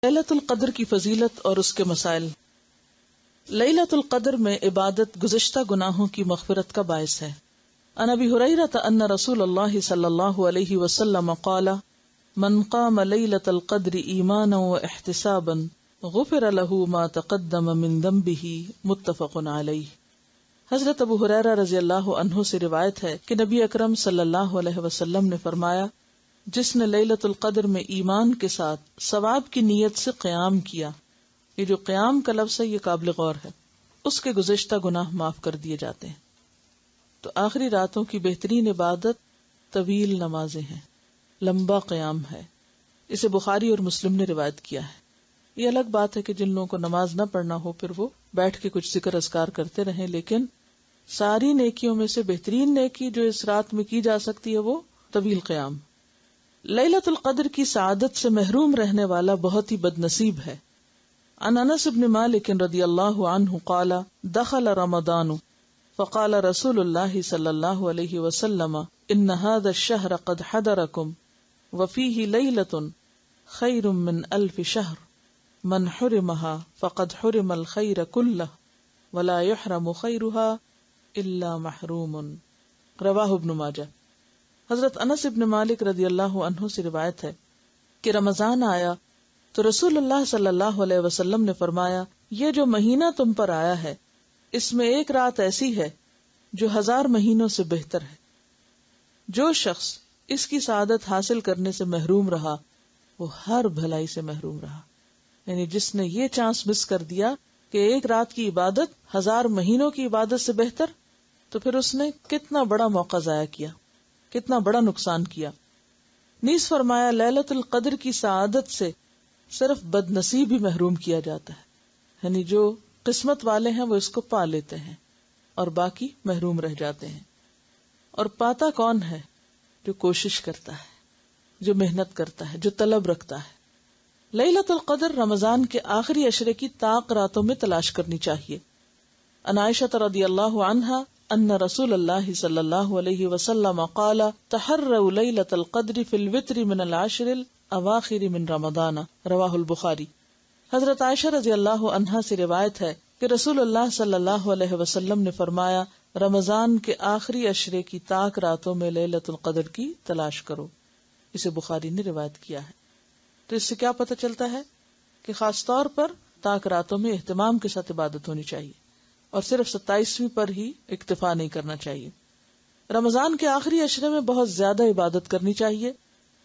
لیلۃ القدر کی فضیلت اور اس کے مسائل۔ لیلۃ القدر میں عبادت گزشتہ گناہوں کی مغفرت کا باعث ہے۔ عن ابی ہریرہ ان رسول اللہ صلی اللہ علیہ وسلم قال من قام لیلۃ القدر ایمانا واحتسابا غفر له ما تقدم من ذنبه متفق علیہ۔ حضرت ابو ہریرہ رضی اللہ عنہ سے روایت ہے کہ نبی اکرم صلی اللہ علیہ وسلم نے فرمایا، جس نے لیلۃ القدر میں ایمان کے ساتھ ثواب کی نیت سے قیام کیا، یہ جو قیام کا لفظ ہے یہ قابل غور ہے، اس کے گزشتہ گناہ معاف کر دیے جاتے ہیں۔ تو آخری راتوں کی بہترین عبادت طویل نمازیں ہیں، لمبا قیام ہے۔ اسے بخاری اور مسلم نے روایت کیا ہے۔ یہ الگ بات ہے کہ جن لوگوں کو نماز نہ پڑھنا ہو پھر وہ بیٹھ کے کچھ ذکر اذکار کرتے رہیں، لیکن ساری نیکیوں میں سے بہترین نیکی جو اس رات میں کی جا سکتی ہے وہ طویل قیام۔ لیلۃ القدر کی سعادت سے محروم رہنے والا بہت ہی بد نصیب ہے۔ عن انس بن مالک رضی اللہ عنہ قال دخل رمضان فقال رسول اللہ صلی اللہ علیہ وسلم ان هذا الشهر قد حضركم وفيه ليلة خير من 1000 شهر من حرمها فقد حرم الخير كله ولا يحرم خيرها الا محروم۔ رواہ ابن ماجہ۔ حضرت انس ابن مالک رضی اللہ عنہ سے روایت ہے کہ رمضان آیا تو رسول اللہ صلی اللہ علیہ وسلم نے فرمایا، یہ جو مہینہ تم پر آیا ہے اس میں ایک رات ایسی ہے جو 1000 مہینوں سے بہتر ہے۔ جو شخص اس کی سعادت حاصل کرنے سے محروم رہا وہ ہر بھلائی سے محروم رہا۔ یعنی جس نے یہ چانس مس کر دیا کہ ایک رات کی عبادت 1000 مہینوں کی عبادت سے بہتر، تو پھر اس نے کتنا بڑا موقع ضائع کیا، کتنا بڑا نقصان کیا۔ نیز فرمایا لیلۃ القدر کی سعادت سے صرف بد نصیب ہی محروم کیا جاتا ہے، یعنی جو قسمت والے ہیں وہ اس کو پا لیتے ہیں اور باقی محروم رہ جاتے ہیں۔ اور پاتا کون ہے؟ جو کوشش کرتا ہے، جو محنت کرتا ہے، جو طلب رکھتا ہے۔ لیلۃ القدر رمضان کے آخری عشرے کی طاق راتوں میں تلاش کرنی چاہیے۔ عن عائشہ رضی اللہ عنہا ان رسول اللہ صلی اللہ علیہ وسلم قال تحروا لیلۃ القدر فی الوتر من العشر الاواخر من رمضان، رواہ البخاری۔ حضرت عائشہ رضی اللہ عنہا سے روایت ہے کہ رسول اللہ صلی اللہ علیہ وسلم نے فرمایا، رمضان کے آخری عشرے کی طاق راتوں میں لیلۃ القدر کی تلاش کرو۔ اسے بخاری نے روایت کیا ہے۔ تو اس سے کیا پتہ چلتا ہے کہ خاص طور پر طاق راتوں میں اہتمام کے ساتھ عبادت ہونی چاہیے اور صرف 27ویں پر ہی اکتفا نہیں کرنا چاہیے۔ رمضان کے آخری عشرے میں بہت زیادہ عبادت کرنی چاہیے۔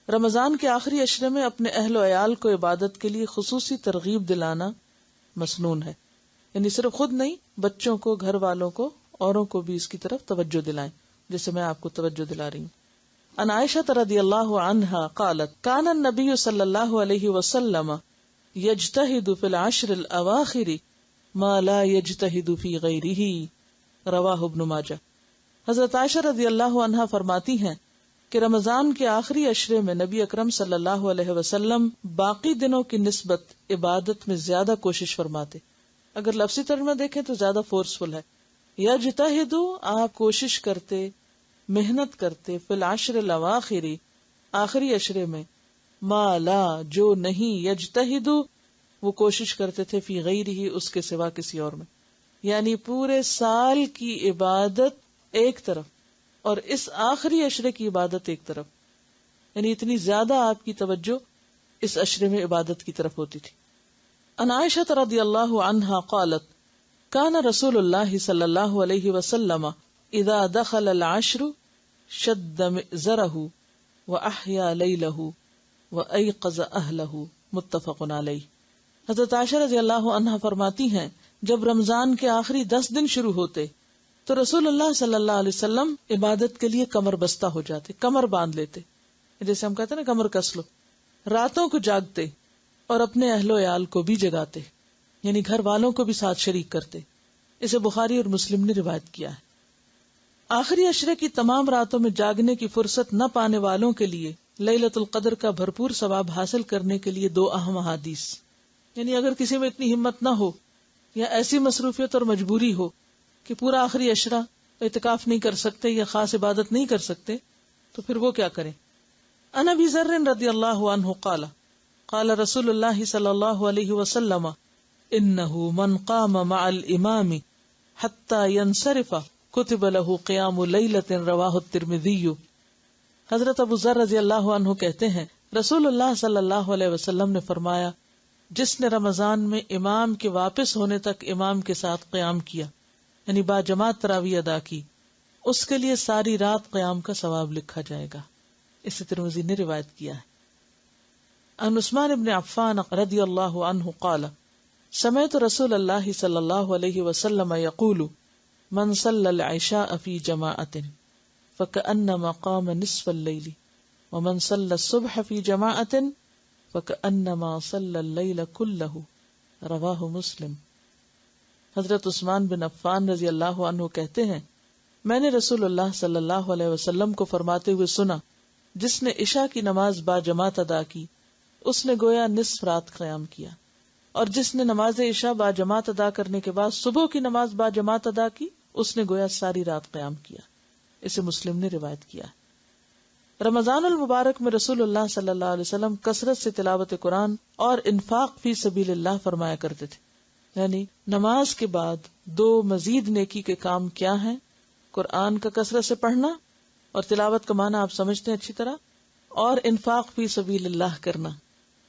رمضان کے آخری عشرے میں اپنے اہل و عیال کو عبادت کے لیے خصوصی ترغیب دلانا مسنون ہے، یعنی صرف خود نہیں، بچوں کو، گھر والوں کو، اوروں کو بھی اس کی طرف توجہ دلائیں، جیسے میں آپ کو توجہ دلا رہی ہوں۔ عن عائشہ رضی اللہ عنہا قالت کان النبی صلی اللہ علیہ وسلم یجتہد فی العشر الاواخر ما لا یجتہد فی غیرہ، رواہ ابن ماجہ۔ حضرت عائشہ رضی اللہ عنہا فرماتی ہیں کہ رمضان کے آخری عشرے میں نبی اکرم صلی اللہ علیہ وسلم باقی دنوں کی نسبت عبادت میں زیادہ کوشش فرماتے۔ اگر لفظی ترجمہ دیکھیں تو زیادہ فورسفل ہے۔ یجتہد، آپ کوشش کرتے، محنت کرتے، فی العشر الاواخر، آخری عشرے میں، ما لا، جو نہیں، یجتہد، وہ کوشش کرتے تھے، فی غیرہ، اس کے سوا کسی اور میں۔ یعنی پورے سال کی عبادت ایک طرف اور اس آخری عشرے کی عبادت ایک طرف، یعنی اتنی زیادہ آپ کی توجہ اس عشرے میں عبادت کی طرف ہوتی تھی۔ عن عائشہ رضی اللہ عنہا قالت کان رسول اللہ صلی اللہ علیہ وسلم اذا دخل العشر شد مئزرہ واحیا لیلہ وایقظ اہلہ، متفق علیہ۔ حضرت عائشہ رضی اللہ عنہا فرماتی ہیں جب رمضان کے آخری 10 دن شروع ہوتے تو رسول اللہ صلی اللہ علیہ وسلم عبادت کے لیے کمر بستہ ہو جاتے، کمر باندھ لیتے، جیسے ہم کہتے ہیں نا کمر کس لو، راتوں کو جاگتے اور اپنے اہل و عیال کو بھی جگاتے، یعنی گھر والوں کو بھی ساتھ شریک کرتے۔ اسے بخاری اور مسلم نے روایت کیا ہے۔ آخری عشرے کی تمام راتوں میں جاگنے کی فرصت نہ پانے والوں کے لیے لیلۃ القدر کا بھرپور ثواب حاصل کرنے کے لیے 2 اہم احادیث، یعنی اگر کسی میں اتنی ہمت نہ ہو یا ایسی مصروفیت اور مجبوری ہو کہ پورا آخری عشرہ اعتکاف نہیں کر سکتے یا خاص عبادت نہیں کر سکتے، تو پھر وہ کیا کریں۔ عن ابی ذر رضی اللہ عنہ قال قال رسول اللہ صلی اللہ علیہ وسلم انہ من قام مع الامام حتی ینصرف کتب له قیام لیلۃ رواہ الترمذی۔ حضرت ابو ذر رضی اللہ عنہ کہتے ہیں رسول اللہ صلی اللہ علیہ وسلم نے فرمایا جس نے رمضان میں امام کے واپس ہونے تک امام کے ساتھ قیام کیا یعنی با جماعت تراویح ادا کی، اس کے لیے ساری رات قیام کا ثواب لکھا جائے گا۔ اسے ترمذی نے روایت کیا ہے۔ عن عثمان بن عفان رضی اللہ عنہ قال سمعت رسول اللہ صلی اللہ علیہ وسلم یقول من صلی العشاء فی جماعت فکأنما قام نصف اللیل ومن صلی الصبح فی جماعت فکأنما صلی اللیل کلہ، رواہ مسلم۔ حضرت عثمان بن عفان رضی اللہ عنہ کہتے ہیں میں نے رسول اللہ صلی اللہ علیہ وسلم کو فرماتے ہوئے سنا جس نے عشاء کی نماز با جماعت ادا کی اس نے گویا نصف رات قیام کیا، اور جس نے نماز عشاء با جماعت ادا کرنے کے بعد صبح کی نماز با جماعت ادا کی اس نے گویا ساری رات قیام کیا۔ اسے مسلم نے روایت کیا۔ رمضان المبارک میں رسول اللہ صلی اللہ علیہ وسلم کثرت سے تلاوت قرآن اور انفاق فی سبیل اللہ فرمایا کرتے تھے۔ یعنی نماز کے بعد دو مزید نیکی کے کام کیا ہیں؟ قرآن کا کثرت سے پڑھنا، اور تلاوت کا معنی آپ سمجھتے ہیں اچھی طرح، اور انفاق فی سبیل اللہ کرنا،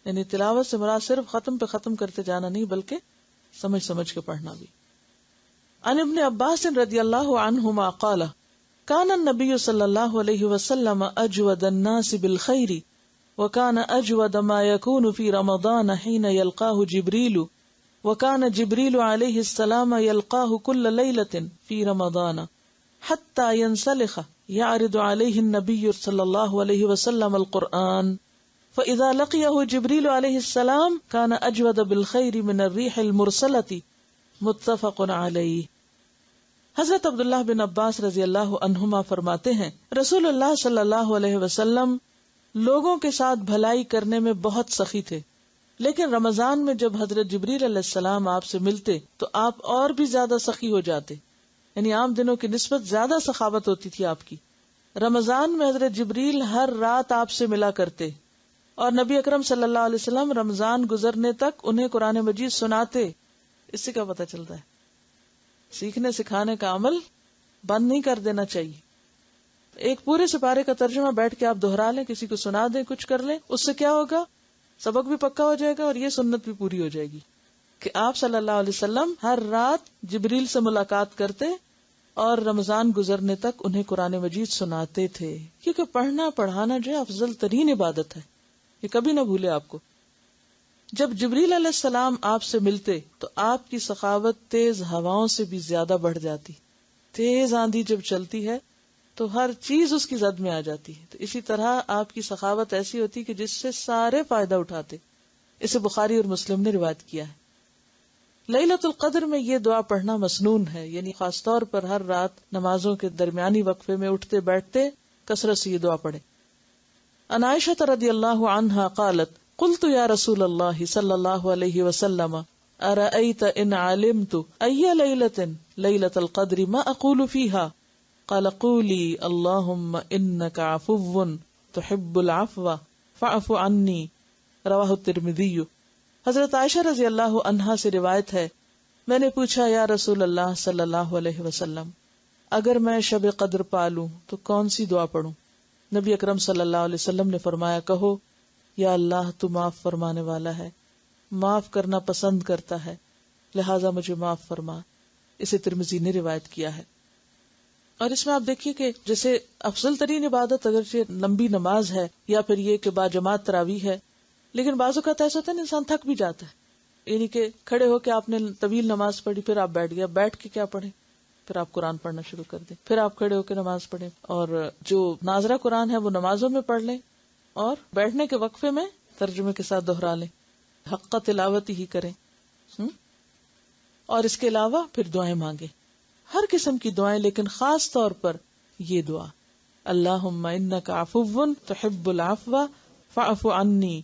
یعنی تلاوت سے مراد صرف ختم پہ ختم کرتے جانا نہیں بلکہ سمجھ سمجھ کے پڑھنا بھی۔ عن ابن عباس رضی اللہ عنہما قال کان النبی صلی اللہ علیہ وسلم اجود الناس بالخیر وکان اجود ما یکون فی رمضان حین یلقاہ جبریل وکان جبریل علیہ السلام یلقاہ کل لیلۃ فی رمضان حتی ینسلخ یعرض علیہ النبی صلی اللہ علیہ وسلم القرآن فإذا لقيه جبريل عليه السلام كان أجود بالخير من الريح المرسلة متفق عليه۔ حضرت عبداللہ بن عباس رضی اللہ عنہما فرماتے ہیں رسول اللہ صلی اللہ علیہ وسلم لوگوں کے ساتھ بھلائی کرنے میں بہت سخی تھے، لیکن رمضان میں جب حضرت جبریل علیہ السلام آپ سے ملتے تو آپ اور بھی زیادہ سخی ہو جاتے، یعنی عام دنوں کی نسبت زیادہ سخاوت ہوتی تھی آپ کی۔ رمضان میں حضرت جبریل ہر رات آپ سے ملا کرتے، اور نبی اکرم صلی اللہ علیہ وسلم رمضان گزرنے تک انہیں قرآن مجید سناتے۔ اس سے کیا پتہ چلتا ہے؟ سیکھنے سکھانے کا عمل بند نہیں کر دینا چاہیے۔ ایک پورے سپارے کا ترجمہ بیٹھ کے آپ دہرا لیں، کسی کو سنا دیں، کچھ کر لیں، اس سے کیا ہوگا؟ سبق بھی پکا ہو جائے گا اور یہ سنت بھی پوری ہو جائے گی کہ آپ صلی اللہ علیہ وسلم ہر رات جبریل سے ملاقات کرتے اور رمضان گزرنے تک انہیں قرآن مجید سناتے تھے، کیونکہ پڑھنا پڑھانا جو ہے افضل ترین عبادت ہے، یہ کبھی نہ بھولے آپ کو۔ جب جبریل علیہ السلام آپ سے ملتے تو آپ کی سخاوت تیز ہواؤں سے بھی زیادہ بڑھ جاتی۔ تیز آندھی جب چلتی ہے تو ہر چیز اس کی زد میں آ جاتی ہے، تو اسی طرح آپ کی سخاوت ایسی ہوتی کہ جس سے سارے فائدہ اٹھاتے۔ اسے بخاری اور مسلم نے روایت کیا ہے۔ لیلۃ القدر میں یہ دعا پڑھنا مسنون ہے، یعنی خاص طور پر ہر رات نمازوں کے درمیانی وقفے میں اٹھتے بیٹھتے کثرت سے یہ دعا پڑھے۔ عن عائشہ رضی اللہ عنہا قالت قلت یا رسول اللہ صلی اللہ علیہ وسلم ارأیت ان علمت ای لیلۃ لیلۃ القدر ما اقول فیہا قال قولی اللہم انک عفو تحب العفو فاعف عنی، رواہ الترمذی۔ حضرت عائشہ رضی اللہ عنہا سے روایت ہے میں نے پوچھا یا رسول اللہ صلی اللہ علیہ وسلم اگر میں شب قدر پالوں تو کون سی دعا پڑھوں؟ نبی اکرم صلی اللہ علیہ وسلم نے فرمایا کہو یا اللہ تو معاف فرمانے والا ہے، معاف کرنا پسند کرتا ہے، لہٰذا مجھے معاف فرما۔ اسے ترمذی نے روایت کیا ہے۔ اور اس میں آپ دیکھیے کہ جیسے افضل ترین عبادت اگرچہ لمبی نماز ہے یا پھر یہ کہ با جماعت تراویح ہے، لیکن بعض اوقات ایسا ہوتا ہے انسان تھک بھی جاتا ہے، یعنی کہ کھڑے ہو کے آپ نے طویل نماز پڑھی، پھر آپ بیٹھ گیا، بیٹھ کے کیا پڑھیں؟ پھر آپ قرآن پڑھنا شروع کر دیں، پھر آپ کھڑے ہو کے نماز پڑھیں، اور جو ناظرہ قرآن ہے وہ نمازوں میں پڑھ لیں، اور بیٹھنے کے وقفے میں ترجمے کے ساتھ دہرا لیں، حق تلاوت ہی کریں۔ اور اس کے علاوہ پھر دعائیں مانگیں، ہر قسم کی دعائیں، لیکن خاص طور پر یہ دعا اللہم انک عفو تحب العفو فاعف عنی،